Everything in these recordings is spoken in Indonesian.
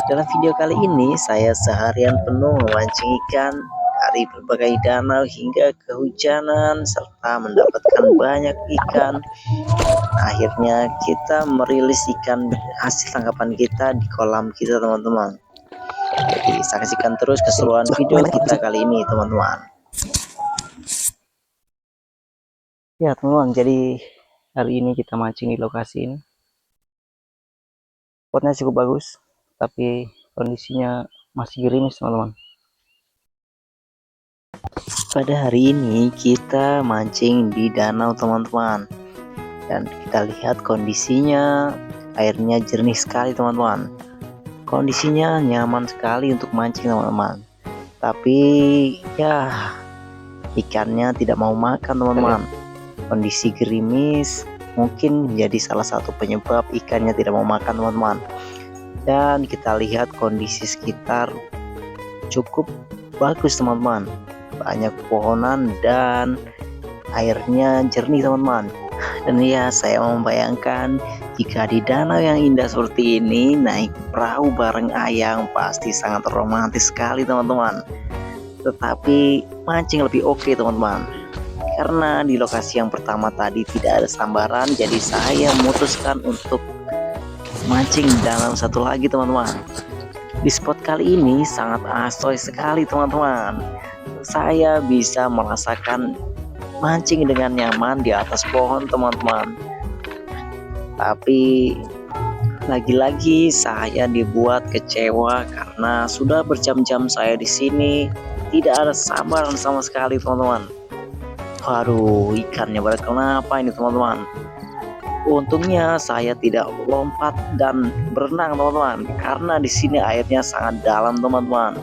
Dalam video kali ini saya seharian penuh memancing ikan dari berbagai danau hingga kehujanan serta mendapatkan banyak ikan. Akhirnya kita merilis ikan hasil tangkapan kita di kolam kita, teman-teman. Jadi saksikan terus keseruan video kita kali ini, teman-teman. Ya teman-teman, jadi hari ini kita mancing di lokasi ini. Spotnya cukup bagus, tapi kondisinya masih gerimis, teman-teman. Pada hari ini kita mancing di danau, teman-teman, dan kita lihat kondisinya airnya jernih sekali, teman-teman. Kondisinya nyaman sekali untuk mancing, teman-teman. Tapi ya ikannya tidak mau makan, teman-teman. Kondisi gerimis mungkin menjadi salah satu penyebab ikannya tidak mau makan, teman-teman. Dan kita lihat kondisi sekitar cukup bagus, teman-teman. Banyak pohonan dan airnya jernih, teman-teman. Dan ya, saya membayangkan jika di danau yang indah seperti ini naik perahu bareng ayang pasti sangat romantis sekali, teman-teman. Tetapi mancing lebih oke, teman-teman, karena di lokasi yang pertama tadi tidak ada sambaran, jadi saya memutuskan untuk mancing di danau satu lagi, teman-teman. Di spot kali ini sangat asoy sekali, teman-teman. Saya bisa merasakan mancing dengan nyaman di atas pohon, teman-teman. Tapi lagi-lagi saya dibuat kecewa karena sudah berjam-jam saya di sini tidak ada sambaran sama sekali, teman-teman. Waduh, ikannya pada kenapa ini, teman-teman? Untungnya saya tidak lompat dan berenang, teman-teman, karena di sini airnya sangat dalam, teman-teman.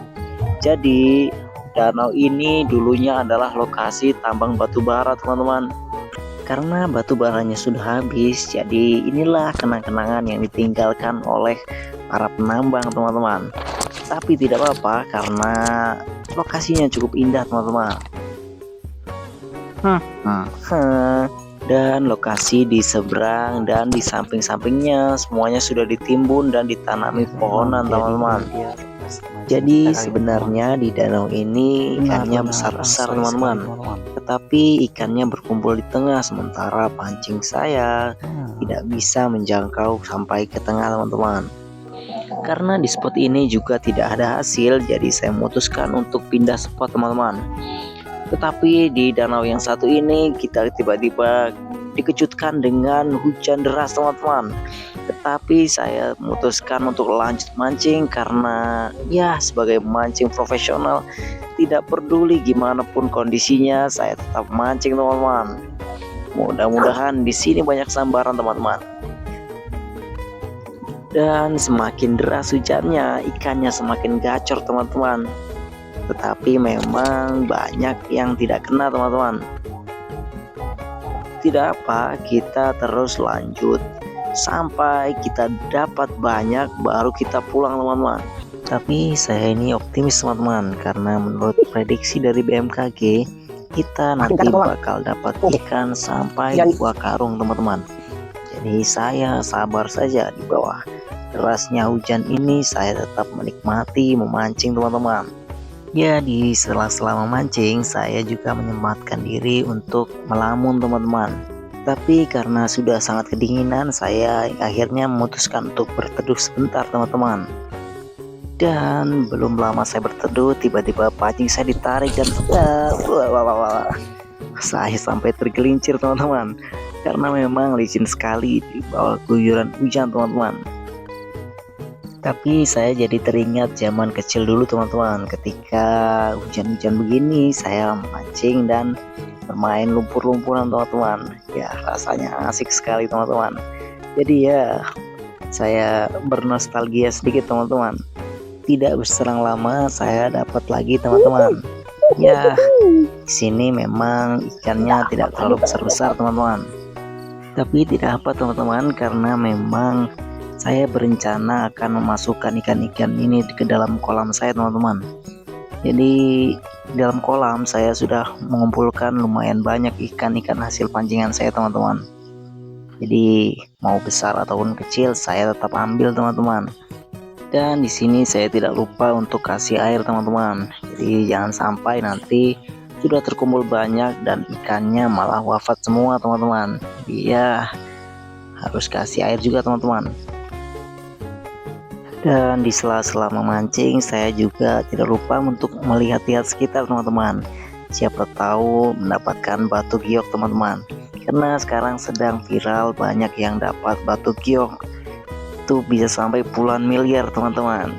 Jadi danau ini dulunya adalah lokasi tambang batu bara, teman-teman. Karena batu baranya sudah habis, jadi inilah kenang-kenangan yang ditinggalkan oleh para penambang, teman-teman. Tapi tidak apa-apa karena lokasinya cukup indah, teman-teman. Dan lokasi di seberang dan di samping-sampingnya semuanya sudah ditimbun dan ditanami pohonan, teman-teman. Jadi sebenarnya di danau ini ikannya besar-besar, teman-teman, tetapi ikannya berkumpul di tengah, sementara pancing saya tidak bisa menjangkau sampai ke tengah, teman-teman. Karena di spot ini juga tidak ada hasil, jadi saya memutuskan untuk pindah spot, teman-teman. Tetapi di danau yang satu ini kita tiba-tiba dikejutkan dengan hujan deras, teman-teman. Tetapi saya memutuskan untuk lanjut mancing karena ya sebagai mancing profesional tidak peduli gimana pun kondisinya, saya tetap mancing, teman-teman. Mudah-mudahan di sini banyak sambaran, teman-teman. Dan semakin deras hujannya, ikannya semakin gacor, teman-teman. Tetapi memang banyak yang tidak kena, teman-teman. Tidak apa, kita terus lanjut sampai kita dapat banyak baru kita pulang, teman-teman. Tapi saya ini optimis, teman-teman, karena menurut prediksi dari BMKG kita nanti bakal dapat ikan sampai 2 karung, teman-teman. Jadi saya sabar saja di bawah derasnya hujan ini, saya tetap menikmati memancing, teman-teman. Ya, di sela-sela memancing saya juga menyempatkan diri untuk melamun, teman-teman. Tapi karena sudah sangat kedinginan, saya akhirnya memutuskan untuk berteduh sebentar, teman-teman. Dan belum lama saya berteduh, tiba-tiba pancing saya ditarik dan saya sampai tergelincir, teman-teman, karena memang licin sekali di bawah guyuran hujan, teman-teman. Tapi saya jadi teringat zaman kecil dulu, teman-teman, ketika hujan-hujan begini saya mancing dan bermain lumpur-lumpuran, teman-teman. Ya rasanya asik sekali, teman-teman. Jadi ya saya bernostalgia sedikit, teman-teman. Tidak berselang lama saya dapat lagi, teman-teman. Ya di sini memang ikannya tidak terlalu besar-besar, teman-teman. Tapi tidak apa, teman-teman, karena memang saya berencana akan memasukkan ikan-ikan ini ke dalam kolam saya, teman-teman. Jadi di dalam kolam saya sudah mengumpulkan lumayan banyak ikan-ikan hasil pancingan saya, teman-teman. Jadi mau besar ataupun kecil saya tetap ambil, teman-teman. Dan di sini saya tidak lupa untuk kasih air teman-teman. Jadi jangan sampai nanti sudah terkumpul banyak dan ikannya malah wafat semua teman-teman. Iya, harus kasih air juga teman-teman. Dan di sela-sela memancing saya juga tidak lupa untuk melihat-lihat sekitar teman-teman. Siapa tahu mendapatkan batu giok teman-teman. Karena sekarang sedang viral, banyak yang dapat batu giok. Itu bisa sampai puluhan miliar teman-teman.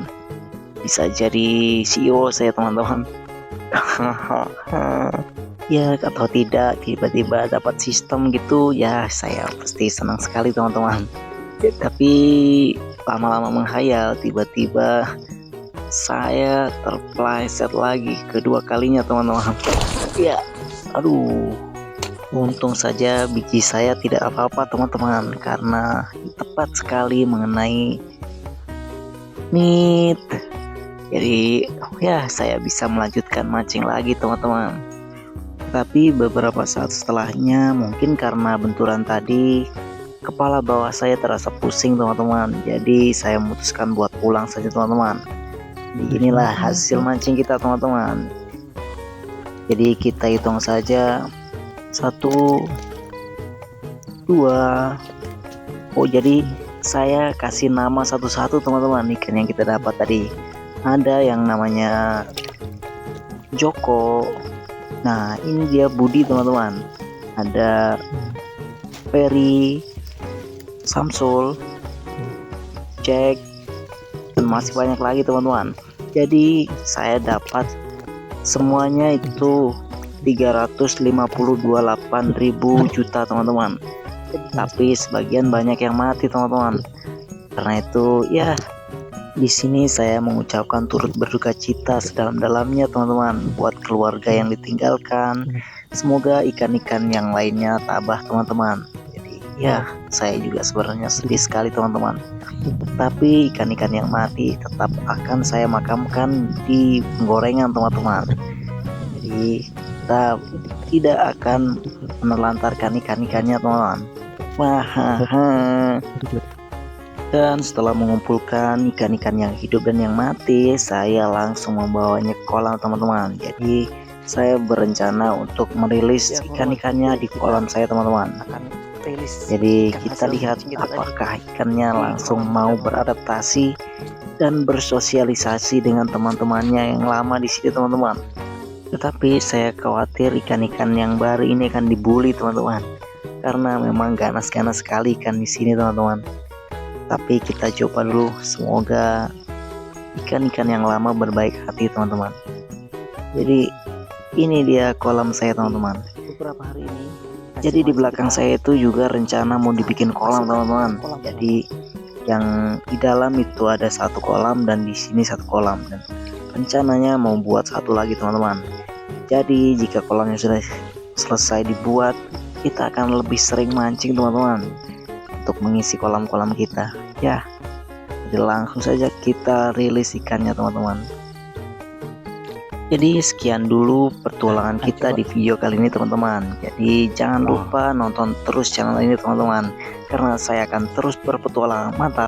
Bisa jadi CEO saya teman-teman. Ya atau tidak, tiba-tiba dapat sistem gitu ya, saya pasti senang sekali teman-teman. Tapi lama-lama menghayal, tiba-tiba saya terpleset lagi kedua kalinya teman-teman. Ya, aduh, untung saja biji saya tidak apa-apa teman-teman, karena tepat sekali mengenai nit. Jadi ya saya bisa melanjutkan mancing lagi teman-teman. Tapi beberapa saat setelahnya, mungkin karena benturan tadi, kepala bawah saya terasa pusing teman-teman. Jadi saya memutuskan buat pulang saja teman-teman. Inilah hasil mancing kita teman-teman. Jadi kita hitung saja 1, 2. Oh jadi saya kasih nama satu-satu teman-teman ikan yang kita dapat tadi. Ada yang namanya Joko. Nah ini dia Budi teman-teman. Ada Ferry, Samsul, Jack, dan masih banyak lagi teman-teman. Jadi saya dapat semuanya itu 352,8 ribu juta teman-teman. Tapi sebagian banyak yang mati teman-teman. Karena itu ya di sini saya mengucapkan turut berduka cita sedalam-dalamnya teman-teman buat keluarga yang ditinggalkan. Semoga ikan-ikan yang lainnya tabah teman-teman. Ya, saya juga sebenarnya sedih sekali teman-teman. Tapi ikan-ikan yang mati tetap akan saya makamkan di penggorengan teman-teman. Jadi kita tidak akan menelantarkan ikan-ikannya teman-teman. Dan setelah mengumpulkan ikan-ikan yang hidup dan yang mati, saya langsung membawanya ke kolam teman-teman. Jadi saya berencana untuk merilis ikan-ikannya di kolam saya teman-teman. Jadi kita lihat apakah ikannya langsung mau beradaptasi dan bersosialisasi dengan teman-temannya yang lama di sini teman-teman. Tetapi saya khawatir ikan-ikan yang baru ini akan dibully teman-teman, karena memang ganas-ganas sekali ikan di sini teman-teman. Tapi kita coba dulu, semoga ikan-ikan yang lama berbaik hati teman-teman. Jadi ini dia kolam saya teman-teman. Beberapa hari ini jadi di belakang saya itu juga rencana mau dibikin kolam teman-teman. Jadi yang di dalam itu ada satu kolam dan di sini satu kolam, dan rencananya mau buat satu lagi teman-teman. Jadi jika kolamnya sudah selesai dibuat, kita akan lebih sering mancing teman-teman untuk mengisi kolam-kolam kita. Ya, jadi langsung saja kita rilis ikannya teman-teman. Jadi sekian dulu petualangan kita di video kali ini teman-teman. Jadi jangan lupa nonton terus channel ini teman-teman, karena saya akan terus berpetualang. Mantap.